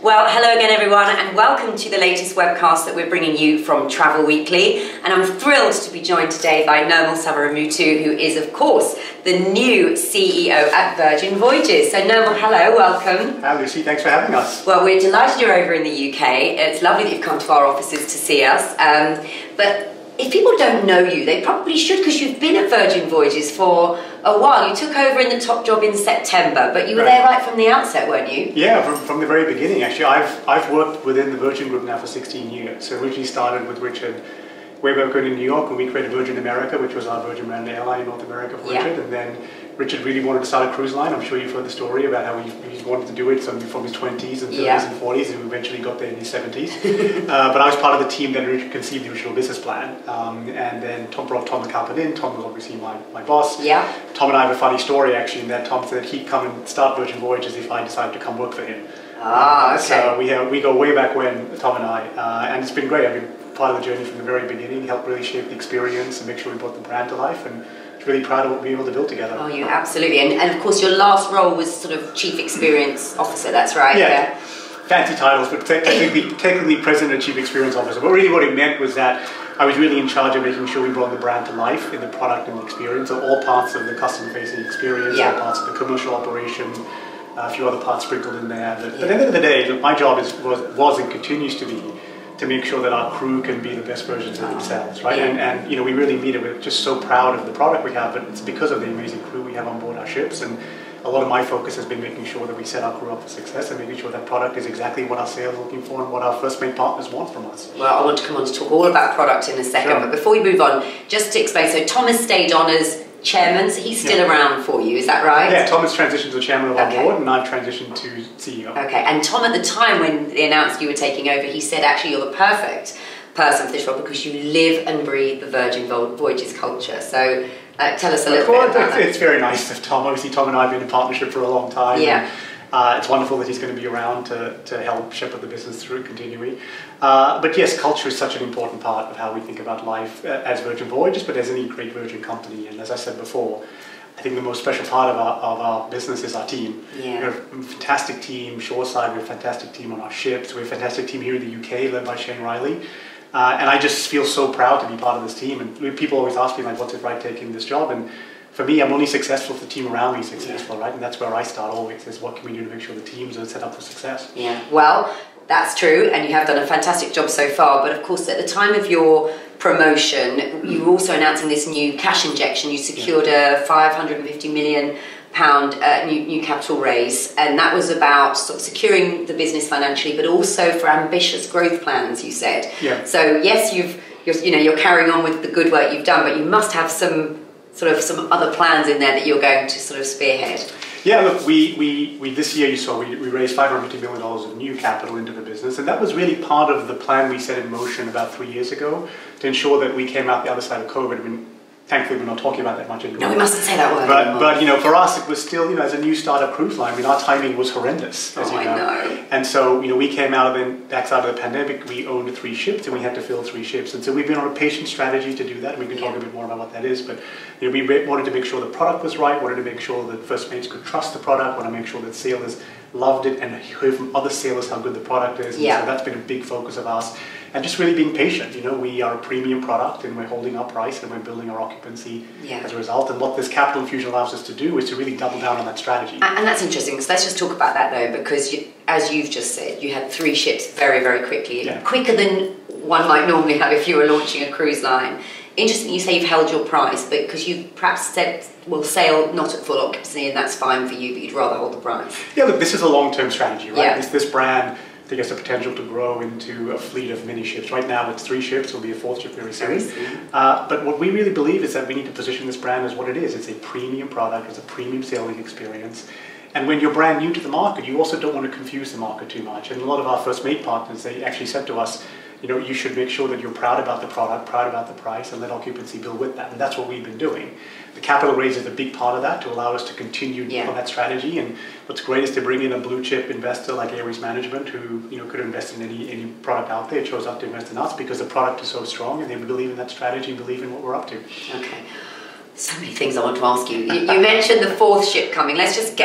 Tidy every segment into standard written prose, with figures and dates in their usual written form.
Well, hello again everyone, and welcome to the latest webcast that we're bringing you from Travel Weekly. And I'm thrilled to be joined today by Nirmal, who is, of course, the new CEO at Virgin Voyages. So Nirmal, hello, welcome. Hi Lucy, thanks for having us. Well, we're delighted you're over in the UK. It's lovely that you've come to our offices to see us. But if people don't know you, they probably should, because you've been at Virgin Voyages for a while. You took over in the top job in September, but you were there right from the outset, weren't you? Yeah, from the very beginning, actually. I've worked within the Virgin Group now for 16 years. So originally started with Richard way back in New York when we created Virgin America, which was our Virgin brand airline in North America for Richard. And then Richard really wanted to start a cruise line. I'm sure you've heard the story about how he wanted to do it from his 20s and 30s and 40s, and eventually got there in his 70s. But I was part of the team that conceived the original business plan. And then Tom brought Tom McCarpet in. Tom was obviously my boss. Yeah. Tom and I have a funny story actually, in that Tom said he'd come and start Virgin Voyages if I decided to come work for him. Ah, okay. So we go way back when, Tom and I, and it's been great. I've been part of the journey from the very beginning, helped really shape the experience and make sure we brought the brand to life, and really proud of what we were able to build together. Oh, you absolutely. And of course your last role was sort of Chief Experience Officer, that's right? Yeah. Fancy titles, but technically President and Chief Experience Officer. But really what it meant was that I was really in charge of making sure we brought the brand to life in the product and the experience, so all parts of the customer-facing experience, all parts of the commercial operation, a few other parts sprinkled in there. But at the end of the day, my job was and continues to be to make sure that our crew can be the best versions of themselves, right? And you know, we really mean it. We're just so proud of the product we have, but it's because of the amazing crew we have on board our ships. And a lot of my focus has been making sure that we set our crew up for success and making sure that product is exactly what our sales are looking for and what our first mate partners want from us. Well, I want to come on to talk all about product in a second, but before we move on, just to explain, so Tom has stayed on as chairman, so he's still around for you, is that right? Yeah, Tom has transitioned to the chairman of our board, and I've transitioned to CEO. Okay, and Tom, at the time when they announced you were taking over, he said actually you're the perfect person for this role because you live and breathe the Virgin Voyages culture. So tell us a little bit about that. It's very nice of Tom. Obviously, Tom and I have been in partnership for a long time. Yeah. And, it's wonderful that he's going to be around to help shepherd the business through continually. But yes, culture is such an important part of how we think about life as Virgin Voyages, but as any great Virgin company. And as I said before, I think the most special part of our business is our team. Yeah. We have a fantastic team shoreside, we have a fantastic team on our ships, we have a fantastic team here in the UK led by Shane Riley. And I just feel so proud to be part of this team. And people always ask me, like, what's it like taking this job? And for me, I'm only successful if the team around me is successful, right? And that's where I start always, is what can we do to make sure the teams are set up for success? Yeah. Well, that's true, and you have done a fantastic job so far, but of course at the time of your promotion, you were also announcing this new cash injection. You secured a £550 million new capital raise, and that was about sort of securing the business financially, but also for ambitious growth plans, you said. Yeah. So yes, you're carrying on with the good work you've done, but you must have some other plans in there that you're going to sort of spearhead. Yeah, look, we this year, you saw, we raised $550 million of new capital into the business, and that was really part of the plan we set in motion about 3 years ago to ensure that we came out the other side of COVID. I mean, thankfully, we're not talking about that much anymore. No, we mustn't say that word anymore. But you know, for us, it was still, you know, as a new startup cruise line, I mean, our timing was horrendous, as you know. I know. And so, you know, we came out of the backside of the pandemic. We owned 3 ships, and we had to fill 3 ships. And so we've been on a patient strategy to do that. And we can talk a bit more about what that is. But you know, we wanted to make sure the product was right. Wanted to make sure that first mates could trust the product. Want to make sure that sailors loved it and heard from other sailers how good the product is. And so that's been a big focus of ours. And just really being patient. You know, we are a premium product and we're holding our price and we're building our occupancy as a result. And what this capital infusion allows us to do is to really double down on that strategy. And that's interesting. So let's just talk about that though, because as you've just said, you had 3 ships very, very quickly. Yeah. Quicker than one might normally have if you were launching a cruise line. Interesting you say you've held your price, but because you perhaps said, we'll sail not at full occupancy and that's fine for you, but you'd rather hold the price. Yeah, look, this is a long-term strategy, right? Yeah. This brand, I think, has the potential to grow into a fleet of mini ships. Right now it's 3 ships, it'll be a 4th ship very soon. But what we really believe is that we need to position this brand as what it is. It's a premium product, it's a premium sailing experience. And when you're brand new to the market, you also don't want to confuse the market too much. And a lot of our first mate partners, they actually said to us, you know, you should make sure that you're proud about the product, proud about the price, and let occupancy build with that. And that's what we've been doing. The capital raise is a big part of that to allow us to continue on that strategy. And what's great is to bring in a blue chip investor like Ares Management, who, you know, could invest in any product out there. It chose up to invest in us because the product is so strong and they believe in that strategy and believe in what we're up to. Okay. So many things I want to ask you. You mentioned the 4th ship coming. Let's just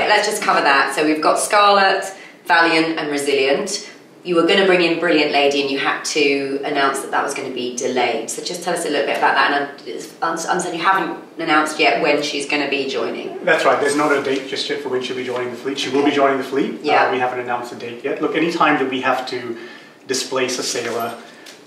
cover that. So we've got Scarlet, valiant and resilient. You were going to bring in Brilliant Lady and you had to announce that that was going to be delayed. So just tell us a little bit about that. And I understand you haven't announced yet when she's going to be joining. That's right. There's not a date just yet for when she'll be joining the fleet. She will be joining the fleet. Yeah. We haven't announced a date yet. Look, any time that we have to displace a sailor,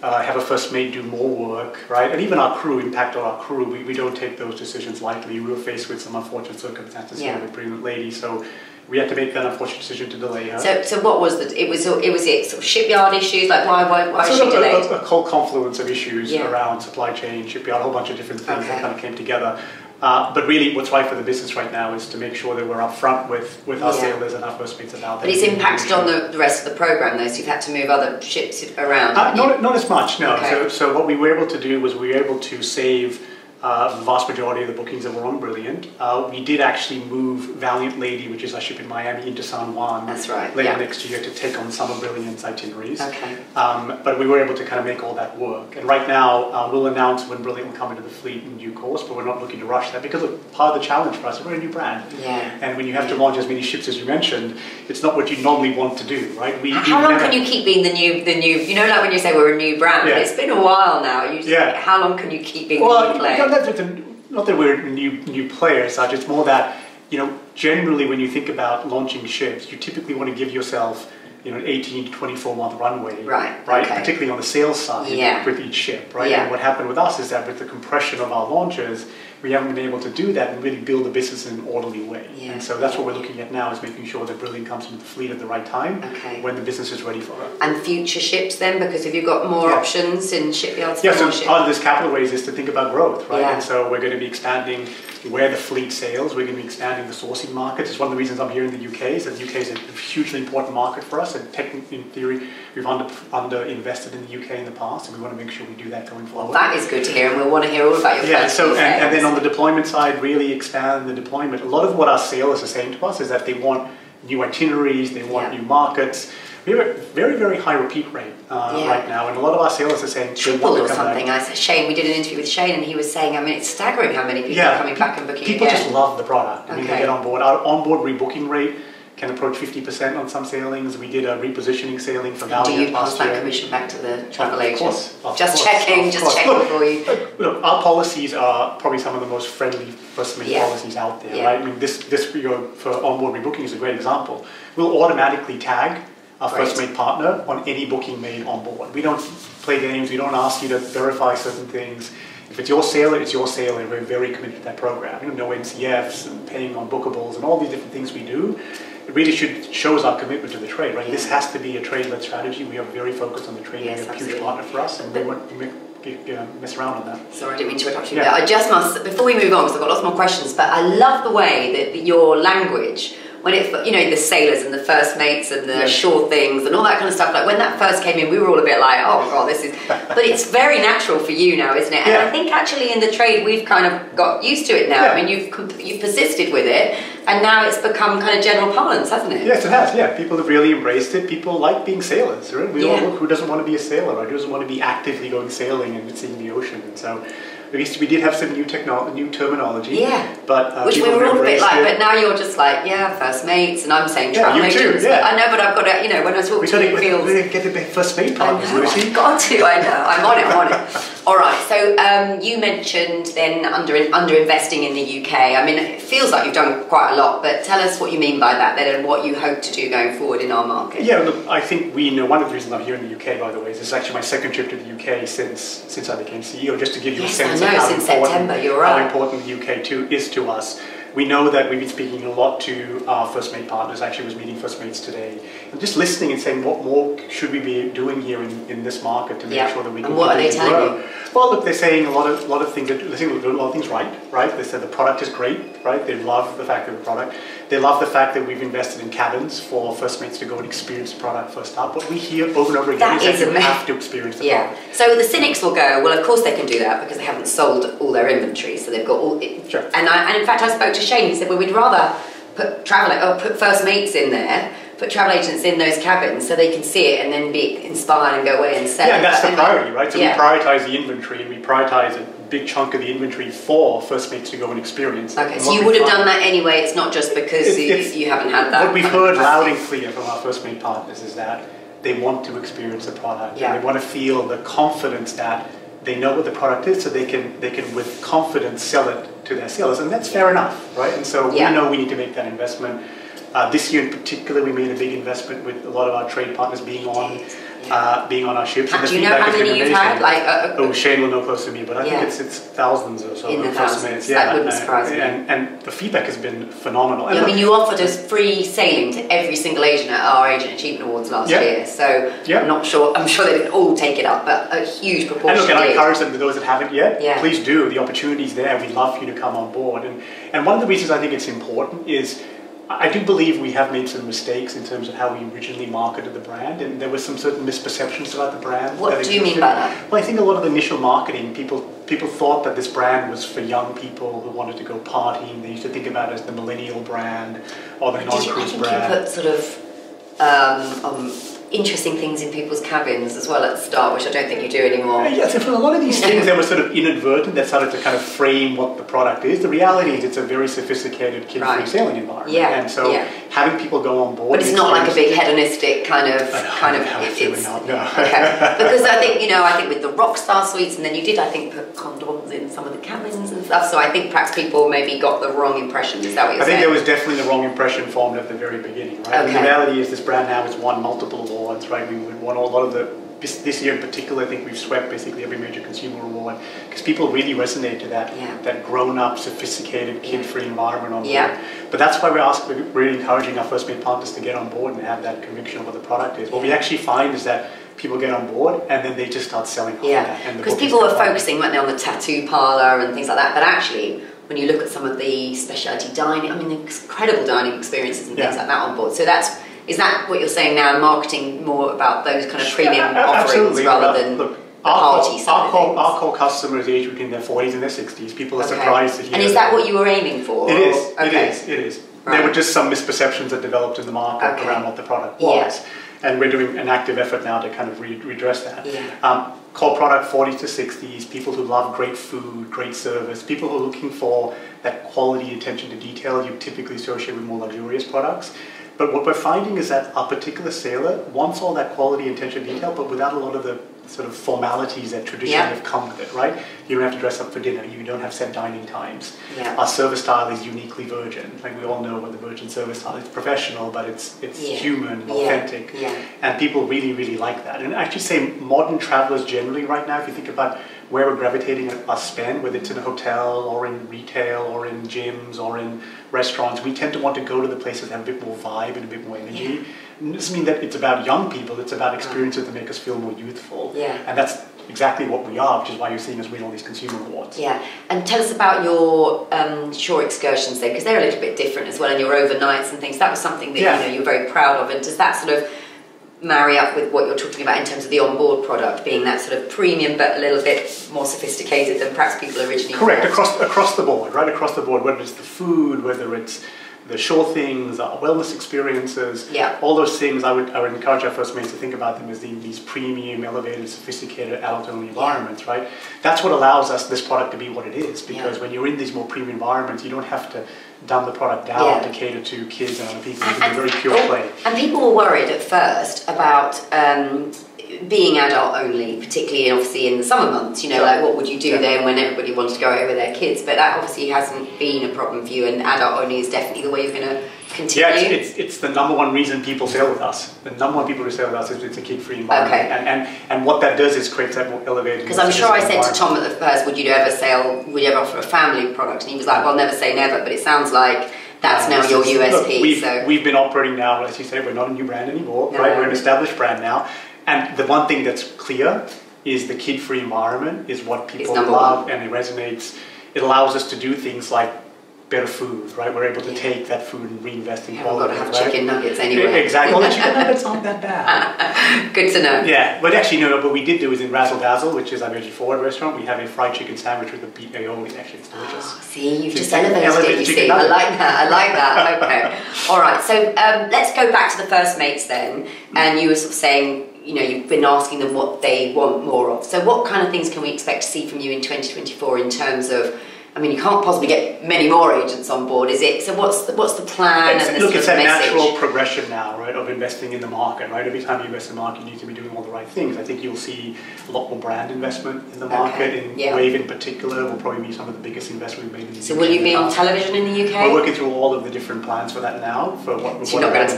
have a first mate do more work, right? And even our crew, impact on our crew, we don't take those decisions lightly. We were faced with some unfortunate circumstances here with Brilliant Lady. So we had to make that unfortunate decision to delay her. So what was it was sort of shipyard issues? Like why is she delayed? A whole confluence of issues around supply chain, shipyard, a whole bunch of different things that kind of came together. But really, what's right for the business right now is to make sure that we're upfront with our sailors and our first mates about that. But it's impacted on the rest of the program, though. So you've had to move other ships around. Not as much, no. Okay. So what we were able to do was we were able to save the vast majority of the bookings that were on Brilliant. We did actually move Valiant Lady, which is our ship in Miami, into San Juan later next year to take on some of Brilliant's itineraries. Okay. But we were able to kind of make all that work. And right now, we'll announce when Brilliant will come into the fleet in due course, but we're not looking to rush that because part of the challenge for us, we're a new brand. Yeah. And when you have to launch as many ships as you mentioned, it's not what you normally want to do, right? How long can you keep being the new, like when you say we're a new brand, but it's been a while now. How long can you keep being the new player? Not that we're a new player as such, it's more that, generally when you think about launching ships, you typically want to give yourself, an 18 to 24 month runway. Right? Okay. Particularly on the sales side with each ship, right? Yeah. And what happened with us is that with the compression of our launches, we haven't been able to do that and really build a business in an orderly way. Yeah. And so that's what we're looking at now, is making sure that Brilliant comes into the fleet at the right time when the business is ready for it. And future ships then, because have you got more options in shipyards? Yeah, so part of this capital raise is to think about growth, right? And so we're going to be expanding where the fleet sails. We're going to be expanding the sourcing markets. It's one of the reasons I'm here in the UK, is that the UK is a hugely important market for us, and technically, in theory, we've under invested in the UK in the past, and we want to make sure we do that going forward. Well, that is good to hear, and we'll want to hear all about your plans. So and then on the deployment side, really expand the deployment. A lot of what our sailors are saying to us is that they want new itineraries, they want new markets. We have a very, very high repeat rate right now, and a lot of our sailors are saying triple or something. Shane, we did an interview with Shane, and he was saying, it's staggering how many people are coming back and booking people again. Just love the product. They get on board. Our onboard rebooking rate can approach 50% on some sailings. We did a repositioning sailing for Valiant. Do you pass that commission back to the travel agents? Of course. Just checking for you. Look, our policies are probably some of the most friendly first mate policies out there, right? This for onboard rebooking is a great example. We'll automatically tag our first mate partner on any booking made on board. We don't play games. We don't ask you to verify certain things. If it's your sailor, it's your sailor. We're very committed to that program. No NCFs and paying on bookables and all these different things we do. It really shows our commitment to the trade, right? This has to be a trade-led strategy. We are very focused on the trade. We're a huge partner for us, and we won't mess around on that. Sorry, I didn't mean to interrupt you, but I just must, before we move on, because I've got lots more questions, but I love the way that your language, when the sailors and the first mates and the shore things and all that kind of stuff, like when that first came in, we were all a bit like, oh God, this is, but it's very natural for you now, isn't it? And I think actually in the trade, we've kind of got used to it now. You've persisted with it, and now it's become kind of general parlance, hasn't it? Yes, it has, People have really embraced it. People like being sailors, right? Who doesn't want to be a sailor, or who doesn't want to be actively going sailing and seeing the ocean? And so we did have some new terminology. But which we were all a bit like, but now you're just like, first mates, and I'm saying travel agents. I know, but I've got to, when I talk to you, it feels... We're going to get the first mate partners, Lucy. I've got to, I know. I'm on it. All right, so you mentioned then under investing in the UK. It feels like you've done quite a lot, but tell us what you mean by that then, and what you hope to do going forward in our market. Yeah, look, I think we know, one of the reasons I'm here in the UK, by the way, is this is actually my second trip to the UK since I became CEO, just to give you a sense of how important the UK is to us. We know that we've been speaking a lot to our first mate partners. Actually, I was meeting first mates today, and just listening and saying, what more should we be doing here in this market to make sure that we can continue to grow? Well, look, they're saying a lot of things. They're saying a lot of things right? They said the product is great, right? They love the fact that the product. They love the fact that we've invested in cabins for first mates to go and experience the product first up. What we hear over and over again is that you have to experience the product. So the cynics will go, well, of course they can do that because they haven't sold all their inventory, so they've got all. And in fact, I spoke to Shane. He said, well, we'd rather put first mates in there put travel agents in those cabins so they can see it and then be inspired and go away and sell it. Yeah, and that's the priority, right? So we prioritise the inventory, and we prioritise a big chunk of the inventory for first mates to go and experience. Okay, so you would have done that anyway. It's not just because you haven't had that. What we've heard loud and clear from our first mate partners is that they want to experience the product. Yeah. And they want to feel the confidence that they know what the product is, so they can with confidence sell it to their sellers, and that's fair enough, right? And so we know we need to make that investment. This year in particular, we made a big investment with a lot of our trade partners being on our ships. Do you know how many you've had? Oh, Shane will know close to me, but I think it's thousands or so. In the thousands, that wouldn't surprise me. And the feedback has been phenomenal. I mean, you offered us free sailing to every single agent at our Agent Achievement Awards last year, so I'm sure they didn't all take it up, but a huge proportion And look, I encourage them, to those that haven't yet, please do. The opportunity's there. We'd love for you to come on board. And one of the reasons I think it's important is I do believe we have made some mistakes in terms of how we originally marketed the brand, and there were some certain misperceptions about the brand. What do you mean by that? Well, I think a lot of the initial marketing, people thought that this brand was for young people who wanted to go partying. They used to think about it as the millennial brand or the non-cruise brand. You put sort of interesting things in people's cabins as well at the start, which I don't think you do anymore. Yeah, so for a lot of these things that were sort of inadvertent, that started to kind of frame what the product is. The reality is it's a very sophisticated kid-free sailing environment. Yeah. And so having people go on board... But it's not like a big hedonistic kind of... No. Okay. Because I think with the Rockstar suites, and then you did, I think, put condoms in some of the cabins and stuff, so I think perhaps people maybe got the wrong impression. Is that what you're saying? I think there was definitely the wrong impression formed at the very beginning, right? Okay. And the reality is this brand now has won multiple awards, right? We won a lot of this year in particular, I think we've swept basically every major consumer award because people really resonate to that grown-up, sophisticated, kid-free environment on board. But that's why we're really encouraging our first mate partners to get on board and have that conviction of what the product is. What we actually find is that people get on board and then they just start selling. Because people were focusing, weren't they, on the tattoo parlour and things like that, but actually when you look at some of the specialty dining, I mean, the incredible dining experiences and things like that on board. So is that what you're saying now, marketing more about those kind of premium offerings rather than the party side of things? Our core customers age between their 40s and their 60s. People are surprised to hear. And is that what you were aiming for? It is. It is. Right. There were just some misperceptions that developed in the market around what the product was. And we're doing an active effort now to kind of redress that. Core product 40s to 60s, people who love great food, great service, people who are looking for that quality attention to detail you typically associate with more luxurious products. But what we're finding is that our particular sailor wants all that quality and attention to detail, but without a lot of the sort of formalities that traditionally have come with it, right? You don't have to dress up for dinner. You don't have set dining times. Our service style is uniquely Virgin. Like we all know what the Virgin service style is. It's professional, but it's human and authentic. And people really, really like that. And I actually say modern travelers generally right now, if you think about where we're gravitating our spend, whether it's in a hotel or in retail or in gyms or in restaurants, we tend to want to go to the places that have a bit more vibe and a bit more energy. It doesn't mean that it's about young people, it's about experiences that make us feel more youthful. And that's exactly what we are, which is why you're seeing us win all these consumer awards. And tell us about your shore excursions then, because they're a little bit different as well, and your overnights and things. That was something that you're very proud of, and does that sort of marry up with what you're talking about in terms of the onboard product being that sort of premium but a little bit more sophisticated than perhaps people originally Correct, across the board, right? Across the board, whether it's the food, whether it's the shore things, wellness experiences, all those things, I would encourage our first mates to think about them as these premium, elevated, sophisticated, adult-only environments, right? That's what allows this product to be what it is, because when you're in these more premium environments, you don't have to dumb the product down to cater to kids and other people. It's a very pure play. And people were worried at first about being adult only, particularly obviously in the summer months, like what would you do then when everybody wanted to go out with their kids? But that obviously hasn't been a problem for you, and adult only is definitely the way you're going to continue. It's the number one reason people sail with us. The number one people who sail with us is it's a kid-free environment. And what that does is create that more elevated. Because I'm sure I said to Tom at the first, would you ever offer a family product? And he was like, well, never say never, but it sounds like that's now your USP. Look, we've been operating now, as you say, we're not a new brand anymore, right? We're an established brand now. And the one thing that's clear is the kid-free environment is what people love, and it resonates. It allows us to do things like better food, right? We're able to take that food and reinvest in quality. We've got to have chicken nuggets anyway. Exactly. Well, the chicken nuggets aren't that bad. Good to know. Yeah, but actually, no, what we did do is in Razzle Dazzle, which is our veggie forward restaurant, we have a fried chicken sandwich with a beef aioli. Actually, it's delicious. Oh, see, you've just elevated it, you see. I like that. Okay. All right, so let's go back to the first mates then. And you were sort of saying, you know, you've been asking them what they want more of. So what kind of things can we expect to see from you in 2024 in terms of, I mean, you can't possibly get many more agents on board, is it? So what's the plan and the Look, it's a message? natural progression now, right, of investing in the market, right? Every time you invest in the market, you need to be doing all the right things. I think you'll see a lot more brand investment in the market. In Wave in particular will probably be some of the biggest investment we've made in the UK. So will you be on television in the UK? We're working through all of the different plans for that now. For what so you're not going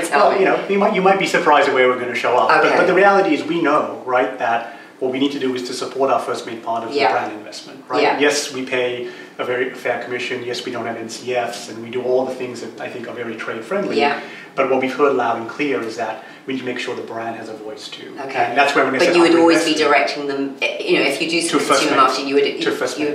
to tell me. You know, you might be surprised at where we're going to show up. Okay. But the reality is we know, right, that what we need to do is to support our first mate partners with brand investment, right? Yeah. Yes, we pay a very fair commission. Yes, we don't have NCFs, and we do all the things that I think are very trade friendly. Yeah. But what we've heard loud and clear is that we need to make sure the brand has a voice too. Okay. And that's where But you would always be directing them. You know, if you do some consumer marketing, you would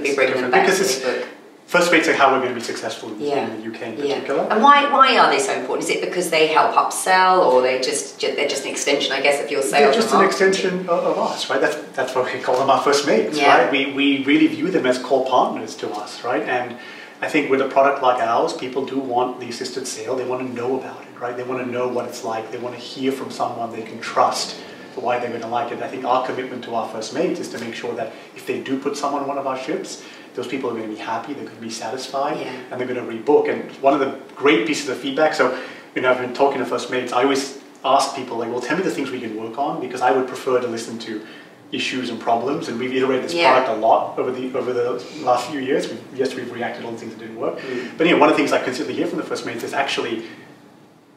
be bringing them back to Facebook. First mates are how we're going to be successful in the UK in particular. And why are they so important? Is it because they help upsell, or they're just an extension, I guess, of your sales? They're just an extension of us, right? That's why we call them our first mates, right? We really view them as core partners to us, right? And I think with a product like ours, people do want the assisted sale. They want to know about it, right? They want to know what it's like. They want to hear from someone they can trust for why they're going to like it. I think our commitment to our first mates is to make sure that if they do put someone on one of our ships, those people are going to be happy, they're going to be satisfied, and they're going to rebook. And one of the great pieces of feedback, so, you know, I've been talking to first mates, I always ask people, like, well, tell me the things we can work on, because I would prefer to listen to issues and problems, and we've iterated this product a lot over the last few years. We've reacted to all the things that didn't work. But you know, one of the things I consistently hear from the first mates is actually,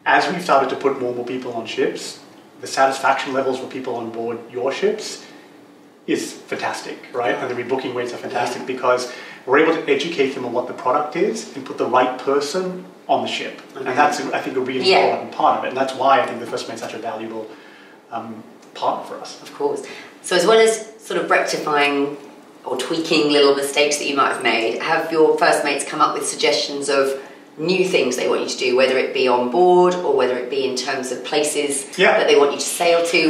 as we've started to put more people on ships, the satisfaction levels for people on board your ships is fantastic, right? And the rebooking rates are fantastic because we're able to educate them on what the product is and put the right person on the ship. And that's, I think, a really important part of it. And that's why I think the first mate is such a valuable partner for us. Of course. So as well as sort of rectifying or tweaking little mistakes that you might have made, have your first mates come up with suggestions of new things they want you to do, whether it be on board or whether it be in terms of places that they want you to sail to?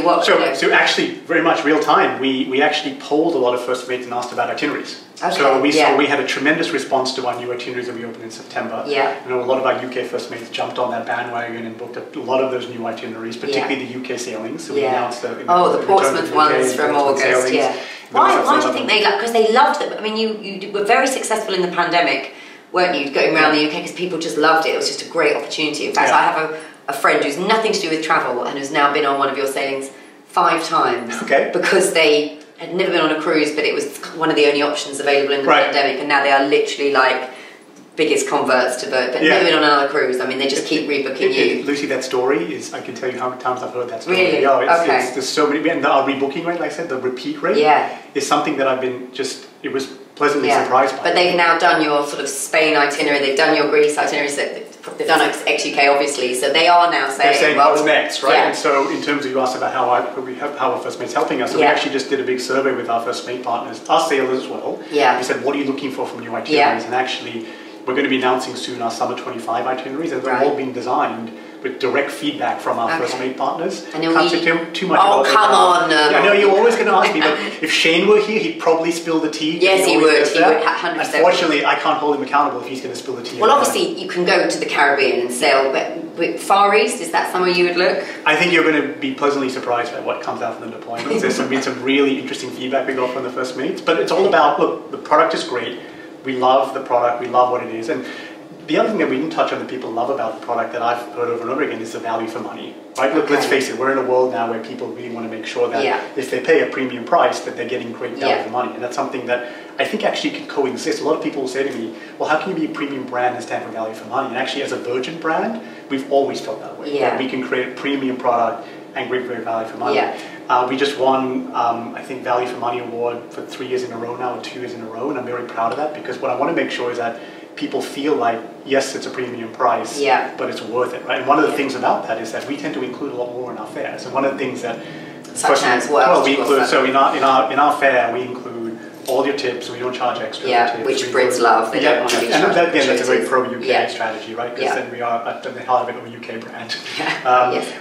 So actually, very much real time, we actually polled a lot of first mates and asked about itineraries. Okay, so we had a tremendous response to our new itineraries that we opened in September. I know a lot of our UK first mates jumped on that bandwagon and booked a lot of those new itineraries, particularly the UK sailings. So we announced the Portsmouth ones from August. Why do you think they because they loved them? I mean, you were very successful in the pandemic, weren't you, going around the UK, because people just loved it. It was just a great opportunity. In fact, I have a friend who's nothing to do with travel and who's now been on one of your sailings 5 times because they had never been on a cruise, but it was one of the only options available in the pandemic, and now they are literally like biggest converts to boat, but never been on another cruise. I mean, they just keep rebooking you. Lucy, that story is, I can tell you how many times I've heard that story. Really? There's so many, and our rebooking rate, like I said, the repeat rate is something that I've been it was pleasantly surprised by. But they've now done your sort of Spain itinerary, they've done your Greece itinerary, so they've done ex-UK obviously, so they are now saying... They're saying what's next, right? And so in terms of, you asked about how our first mate's helping us, so we actually just did a big survey with our first mate partners, our sailors as well. We said, what are you looking for from new itineraries? And actually, we're going to be announcing soon our Summer 25 itineraries, and they're all being designed with direct feedback from our first mate partners. And can't say too much about it. Come on! I know you're always going to ask me, but if Shane were here, he'd probably spill the tea. Yes, he would. He would 100%. Unfortunately, I can't hold him accountable if he's going to spill the tea. Well, obviously, you can go to the Caribbean and sail, but Far East, is that somewhere you would look? I think you're going to be pleasantly surprised by what comes out from the deployments. There's been some really interesting feedback we got from the first mates, but it's all about, look, the product is great. We love the product. We love what it is. And the other thing that we didn't touch on that people love about the product that I've heard over and over again is the value for money, right? Look, let's face it, we're in a world now where people really want to make sure that if they pay a premium price, that they're getting great value for money. And that's something that I think actually can coexist. A lot of people will say to me, well, how can you be a premium brand and stand for value for money? And actually, as a Virgin brand, we've always felt that way. That we can create a premium product and great value for money. We just won, I think, Value for Money Award for 3 years in a row now, or 2 years in a row, and I'm very proud of that, because what I want to make sure is that people feel like, yes, it's a premium price, but it's worth it, right? And one of the things about that is that we tend to include a lot more in our fares. And one of the things that... Such as what? Well, we include, so in our fare, we include all your tips, we don't charge extra for tips. Which Brits love. They don't want to be charged. And again, that's a very pro-UK strategy, right? Because then we are at the heart of it, a UK brand.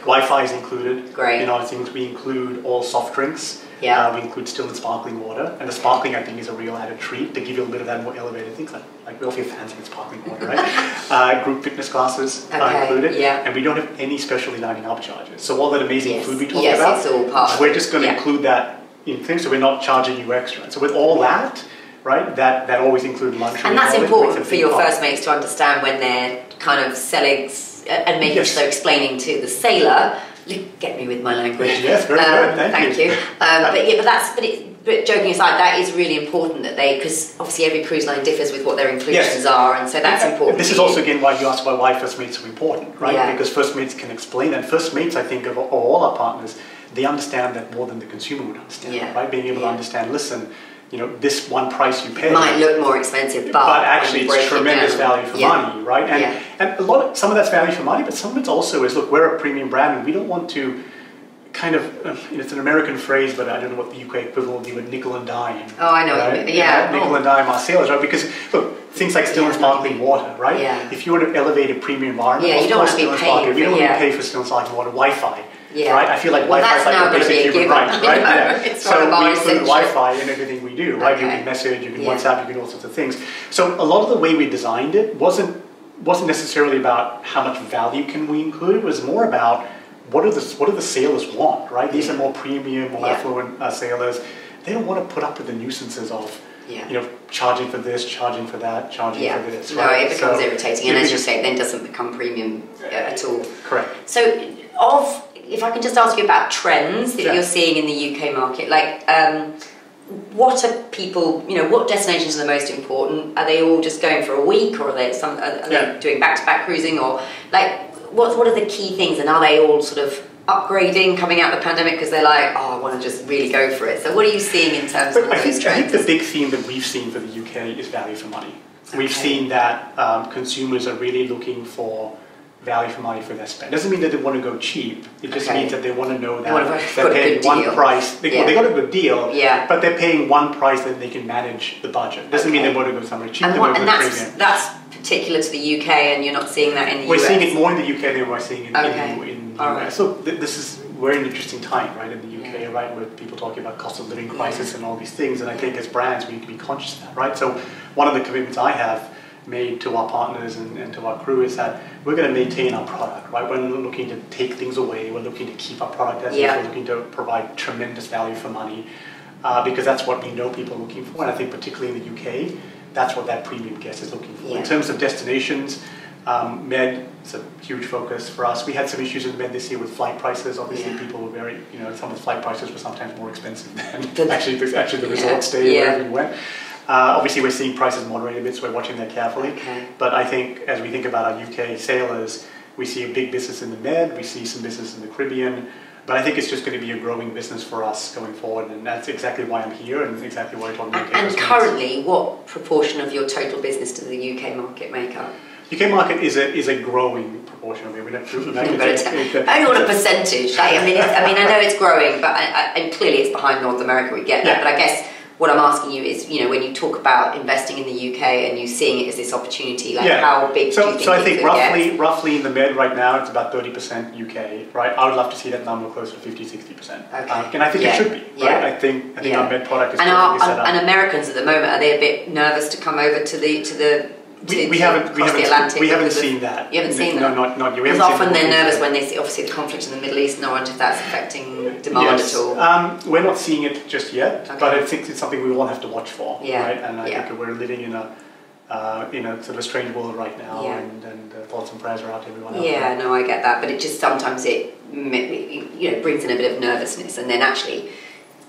Wi-Fi is included. Great. In our things, we include all soft drinks. We include still and sparkling water, and the sparkling I think is a real added treat to give you a little bit of that more elevated things like we all feel fancy with sparkling water, right? Group fitness classes are included, and we don't have any specialty dining up charges. So all that amazing food we talk about, it's all part we're just going to include that in things, so we're not charging you extra. So with all that, right, that always includes lunch. And that's important for your first mates to understand when they're kind of selling and making sure they're explaining to the sailor. Get me with my language. Yes, very good. Thank you. But joking aside, that is really important that because obviously every cruise line differs with what their inclusions are, and so that's important. This is also again why you asked about why first mates are important, right? Because first mates can explain, and first mates, I think, of all our partners, they understand that more than the consumer would understand, right? Being able to understand, listen, this one price you pay might look more expensive, but actually it's tremendous value for money, right? And some of that's value for money, but some of it's also is, look, we're a premium brand and we don't want to kind of, it's an American phrase, but I don't know what the UK equivalent would be, but nickel and dime. Oh, I know. Right? Nickel and dime our sales, right? Because look, things like still and sparkling water, right? If you want to elevate a premium environment, you don't want to be paying we don't want to pay for still and sparkling water. Wi-Fi. Right? I feel like Wi-Fi is like a basic human right, right? So we include Wi-Fi in everything we do, right? You can message, you can WhatsApp, you can do all sorts of things. So a lot of the way we designed it wasn't necessarily about how much value can we include. It was more about what do the sailors want, right? These are more premium, more affluent sailors. They don't want to put up with the nuisances of charging for this, charging for that, charging for this. Right? No, it becomes irritating, and as you say, it then doesn't become premium at all. Correct. So, if I can just ask you about trends that you're seeing in the UK market, like what are people, what destinations are the most important? Are they all just going for a week, or are they doing back-to-back cruising, or like what are the key things, and are they all sort of upgrading coming out of the pandemic because they're like, I want to just really go for it? So what are you seeing in terms of those trends? I think the big theme that we've seen for the UK is value for money. We've seen that consumers are really looking for value for money for their spend. Doesn't mean that they want to go cheap. It just means that they want to know that they're paying one price. They got a good deal, but they're paying one price that they can manage the budget. Doesn't mean they want to go somewhere cheap. And that's particular to the UK, and you're not seeing that in the US? We're seeing it more in the UK than we're seeing in the US. So we're in an interesting time, right, in the UK, right, with people talking about cost of living crisis and all these things, and I think as brands we need to be conscious of that, right? So one of the commitments I have made to our partners and to our crew is that we're going to maintain our product, right? We're not looking to take things away. We're looking to keep our product as is. We're looking to provide tremendous value for money because that's what we know people are looking for. And I think particularly in the UK, that's what that premium guest is looking for. In terms of destinations, Med is a huge focus for us. We had some issues in Med this year with flight prices. Obviously, people were very, some of the flight prices were sometimes more expensive than actually the resort stay wherever you went. Obviously, we're seeing prices moderate a bit, so we're watching that carefully. But I think as we think about our UK sailors, we see a big business in the Med, we see some business in the Caribbean, but I think it's just going to be a growing business for us going forward, and that's exactly why I'm here and exactly why I talk about UK. And currently, what proportion of your total business does the UK market make up? UK market is a growing proportion of it. We don't only want a percentage. I know it's growing, but and clearly it's behind North America. We get that, but I guess what I'm asking you is, when you talk about investing in the UK and you seeing it as this opportunity, how big do you think I think roughly in the Med right now, it's about 30% UK, right? I would love to see that number closer to 50-60%. And I think it should be, right? I think our Med product is perfectly set up. And Americans at the moment, are they a bit nervous to come over to the we haven't seen that. You haven't seen that? No, not yet. Because often they're nervous when they see, obviously, the conflict in the Middle East, and I wonder if that's affecting demand at all. We're not seeing it just yet, but I think it's something we all have to watch for, right? And I think we're living in a sort of a strange world right now, and thoughts and prayers are out to everyone else. Yeah, no, I get that, but it just sometimes it brings in a bit of nervousness, and then actually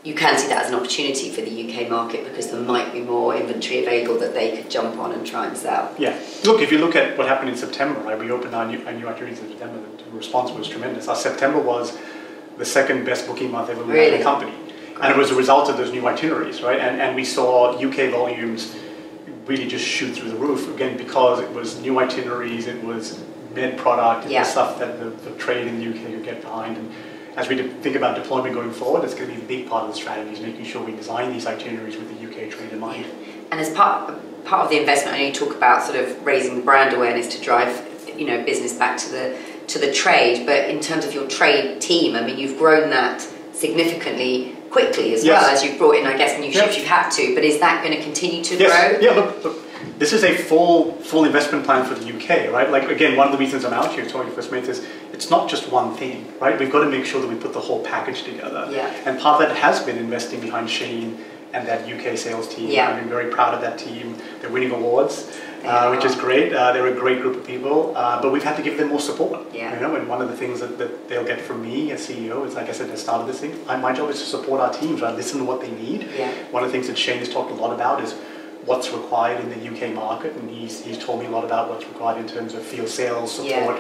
you can see that as an opportunity for the UK market because there might be more inventory available that they could jump on and try and sell. Yeah. Look, if you look at what happened in September, right? We opened our new itineraries in September. The response was tremendous. Our September was the second best booking month ever we had in the company. And it was a result of those new itineraries, right? And we saw UK volumes really just shoot through the roof, again, because it was new itineraries, it was Med product, it was stuff that the trade in the UK could get behind. as we think about deployment going forward, it's going to be a big part of the strategy, is making sure we design these itineraries with the UK trade in mind. And as part of the investment, I know you talk about sort of raising the brand awareness to drive, business back to the trade, but in terms of your trade team, I mean, you've grown that significantly quickly as well, as you've brought in, I guess, new ships. You've had to, but is that going to continue to grow? Yeah, look, this is a full investment plan for the UK, right? Like, again, one of the reasons I'm out here talking to First Mates is it's not just one thing, right? We've got to make sure that we put the whole package together. Yeah. And part of that has been investing behind Shane and that UK sales team. Yeah. I've been very proud of that team. They're winning awards, which is great. They're a great group of people, but we've had to give them more support. Yeah. And one of the things that they'll get from me as CEO is, like I said at the start of this thing, my job is to support our teams, right? Listen to what they need. Yeah. One of the things that Shane has talked a lot about is what's required in the UK market, and he's told me a lot about what's required in terms of field sales support,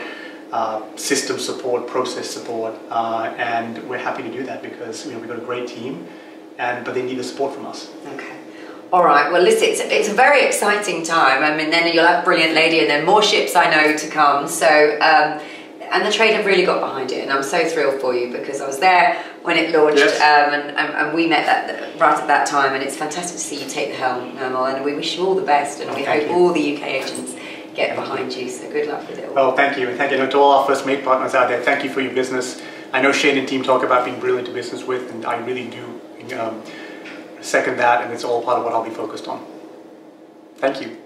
system support, process support, and we're happy to do that because we've got a great team, but they need the support from us. Okay. All right. Well, listen, it's a very exciting time. I mean, then you'll have Brilliant Lady, and then more ships I know to come. So, and the trade have really got behind it, and I'm so thrilled for you because I was there when it launched, and we met right at that time, and it's fantastic to see you take the helm, Nirmal, and we wish you all the best, and we hope all the UK agents get behind you. So good luck with it all. Well, thank you, and thank you to all our First Mate partners out there. Thank you for your business. I know Shane and team talk about being brilliant to business with, and I really do second that, and it's all part of what I'll be focused on. Thank you.